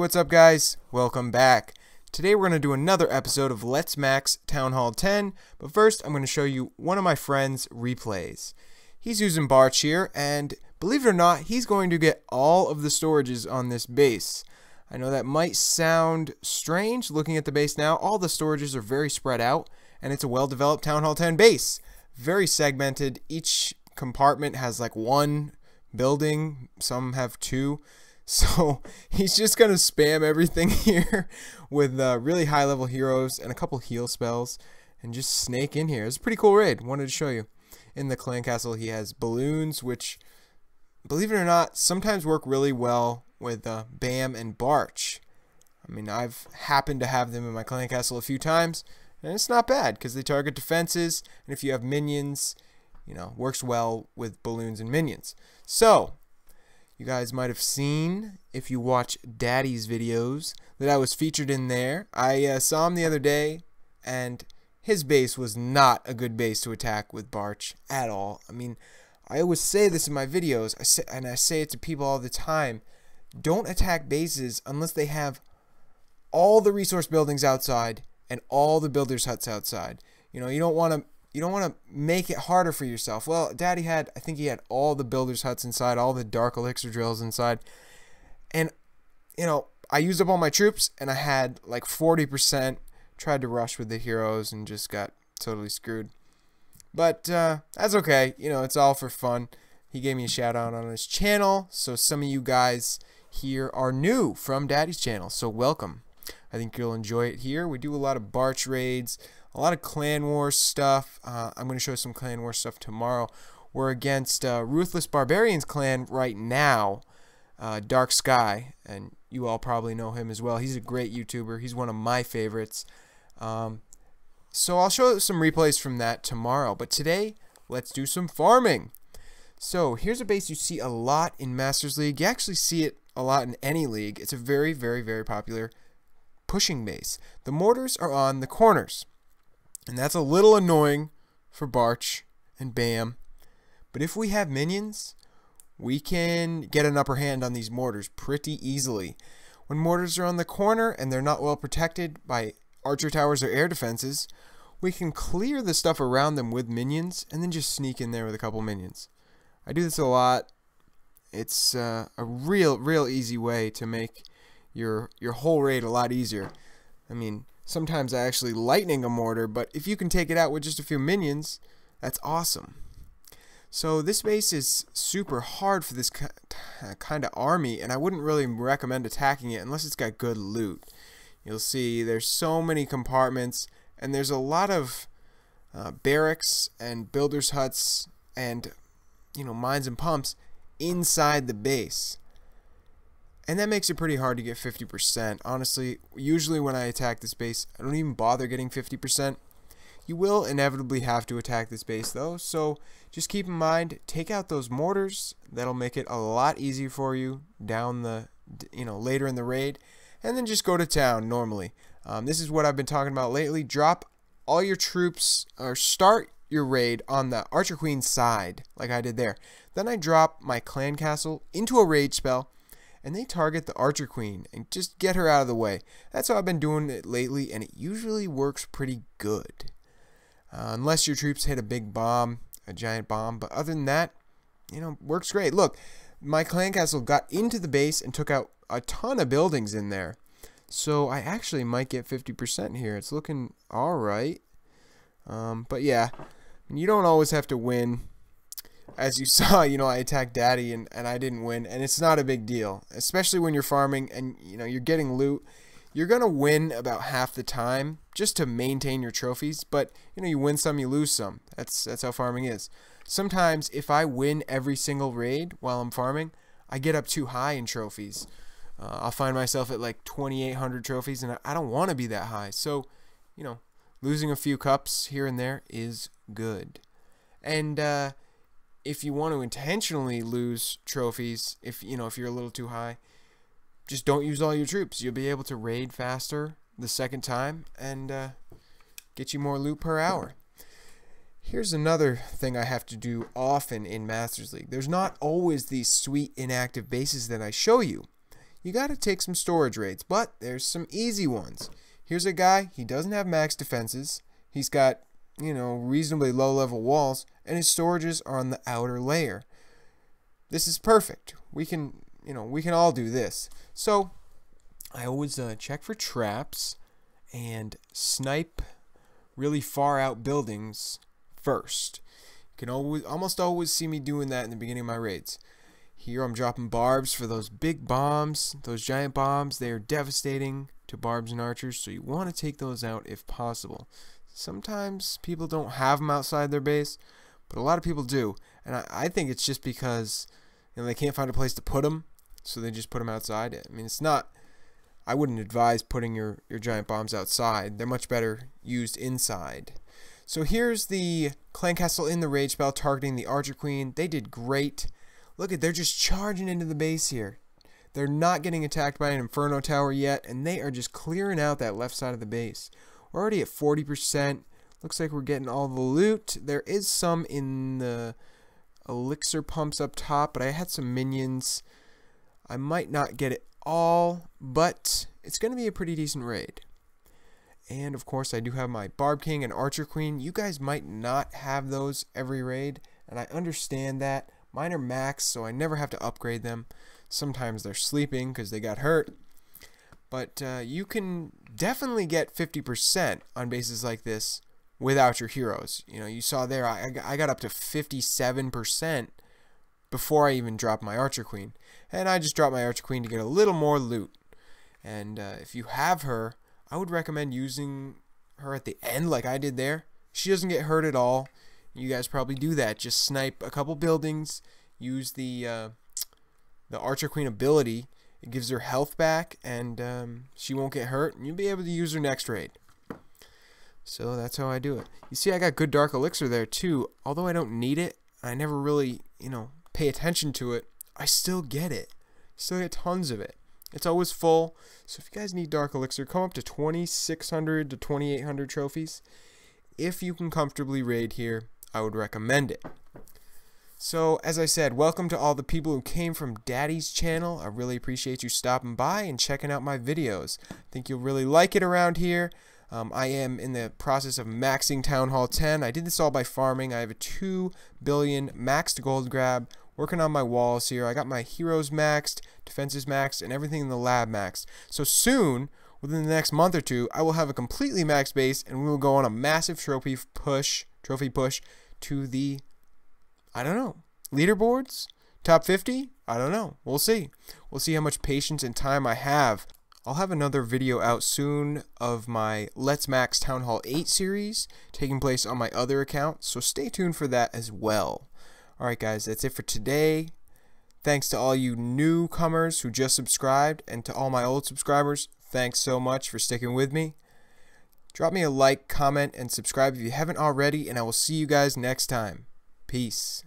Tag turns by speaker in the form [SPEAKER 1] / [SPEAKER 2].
[SPEAKER 1] what's up guys? Welcome back. Today we're going to do another episode of Let's Max Town Hall 10, but first I'm going to show you one of my friend's replays. He's using Barch here, and believe it or not, he's going to get all of the storages on this base. I know that might sound strange looking at the base now. All the storages are very spread out, and it's a well-developed Town Hall 10 base. Very segmented. Each compartment has like one building, some have two. So he's just going to spam everything here with really high level heroes and a couple heal spells and just snake in here. It's a pretty cool raid. Wanted to show you. In the clan castle he has balloons, which, believe it or not, sometimes work really well with Bam and Barch. I mean, I've happened to have them in my clan castle a few times, and it's not bad because they target defenses, and if you have minions, you know, works well with balloons and minions. So you guys might have seen, if you watch Daddy's videos, that I was featured in there. I saw him the other day, and his base was not a good base to attack with Barch at all. I mean, I always say this in my videos, I say it to people all the time. Don't attack bases unless they have all the resource buildings outside and all the builders' huts outside. You know, you don't want to make it harder for yourself. Well, Daddy had, I think he had all the builders' huts inside, all the dark elixir drills inside. And, you know, I used up all my troops, and I had like 40%. Tried to rush with the heroes and just got totally screwed. But that's okay. You know, it's all for fun. He gave me a shout out on his channel. So some of you guys here are new from Daddy's channel. So welcome. I think you'll enjoy it here. We do a lot of Barch raids. A lot of Clan Wars stuff. I'm going to show some Clan Wars stuff tomorrow. We're against Ruthless Barbarians clan right now, Dark Sky, and you all probably know him as well. He's a great YouTuber. He's one of my favorites. So I'll show some replays from that tomorrow. But today, let's do some farming. So here's a base you see a lot in Masters League. You actually see it a lot in any league. It's a very, very, very popular pushing base. The mortars are on the corners. And that's a little annoying for Barch and Bam. But if we have minions, we can get an upper hand on these mortars pretty easily. When mortars are on the corner and they're not well protected by archer towers or air defenses, we can clear the stuff around them with minions and then just sneak in there with a couple minions. I do this a lot. It's a real easy way to make your whole raid a lot easier. I mean, sometimes I actually lightning a mortar, but if you can take it out with just a few minions, that's awesome. So this base is super hard for this kind of army, and I wouldn't really recommend attacking it unless it's got good loot. You'll see there's so many compartments, and there's a lot of barracks and builders' huts and, you know, mines and pumps inside the base. And that makes it pretty hard to get 50%. Honestly, usually when I attack this base, I don't even bother getting 50%. You will inevitably have to attack this base though, so just keep in mind, take out those mortars. That'll make it a lot easier for you down the, later in the raid. And then just go to town normally. This is what I've been talking about lately. Drop all your troops, or start your raid on the Archer Queen side, like I did there. Then I drop my clan castle into a rage spell, and they target the Archer Queen and just get her out of the way. That's how I've been doing it lately, and it usually works pretty good. Unless your troops hit a big bomb, a giant bomb, but other than that, you know, works great. Look, my clan castle got into the base and took out a ton of buildings in there. So I actually might get 50% here. It's looking alright. But yeah, you don't always have to win. As you saw, you know, I attacked Daddy and I didn't win, and it's not a big deal, especially when you're farming and, you know, you're getting loot. You're gonna win about half the time just to maintain your trophies, but you know, you win some, you lose some. That's how farming is. Sometimes if I win every single raid while I'm farming, I get up too high in trophies. I'll find myself at like 2,800 trophies, and I don't want to be that high. So, you know, losing a few cups here and there is good. And if you want to intentionally lose trophies, if you're a little too high, just don't use all your troops. You'll be able to raid faster the second time and get you more loot per hour. Here's another thing I have to do often in Masters League. There's not always these sweet inactive bases that I show you. you gotta take some storage raids, but there's some easy ones. Here's a guy, he doesn't have max defenses, he's got, reasonably low level walls, and his storages are on the outer layer. This is perfect. We can all do this. So I always check for traps and snipe really far out buildings first. You can almost always see me doing that in the beginning of my raids. Here I'm dropping barbs for those big bombs, those giant bombs. They are devastating to barbs and archers, so you want to take those out if possible. Sometimes people don't have them outside their base, but a lot of people do, and I think it's just because they can't find a place to put them, so they just put them outside. I mean, I wouldn't advise putting your giant bombs outside. They're much better used inside. So here's the clan castle in the rage spell targeting the archer queen. They did great. Look they're just charging into the base here. They're not getting attacked by an inferno tower yet, and they are just clearing out that left side of the base. We're already at 40%. Looks like we're getting all the loot. There is some in the elixir pumps up top, but I had some minions. I might not get it all, but it's going to be a pretty decent raid. And of course I do have my Barb King and Archer Queen. You guys might not have those every raid, and I understand that. Mine are max, so I never have to upgrade them. Sometimes they're sleeping because they got hurt. But you can definitely get 50% on bases like this without your heroes. You saw there I got up to 57% before I even dropped my Archer Queen. And I just dropped my Archer Queen to get a little more loot. And if you have her, I would recommend using her at the end like I did there. She doesn't get hurt at all. You guys probably do that. Just snipe a couple buildings, use the Archer Queen ability. It gives her health back, and she won't get hurt, and you'll be able to use her next raid. So that's how I do it. You see I got good dark elixir there too. Although I don't need it, I never really, pay attention to it, I still get it. Still get tons of it. It's always full. So if you guys need dark elixir, come up to 2,600 to 2,800 trophies. If you can comfortably raid here, I would recommend it. So, as I said, welcome to all the people who came from Daddy's channel. I really appreciate you stopping by and checking out my videos. I think you'll really like it around here. I am in the process of maxing Town Hall 10. I did this all by farming. I have a 2 billion maxed gold grab. Working on my walls here. I got my heroes maxed, defenses maxed, and everything in the lab maxed. So soon, within the next month or two, I will have a completely maxed base, and we will go on a massive trophy push to the, I don't know, leaderboards? Top 50? I don't know. We'll see. We'll see how much patience and time I have. I'll have another video out soon of my Let's Max Town Hall 8 series taking place on my other account, so stay tuned for that as well. Alright guys, that's it for today. Thanks to all you newcomers who just subscribed, and to all my old subscribers, thanks so much for sticking with me. Drop me a like, comment, and subscribe if you haven't already, and I will see you guys next time. Peace.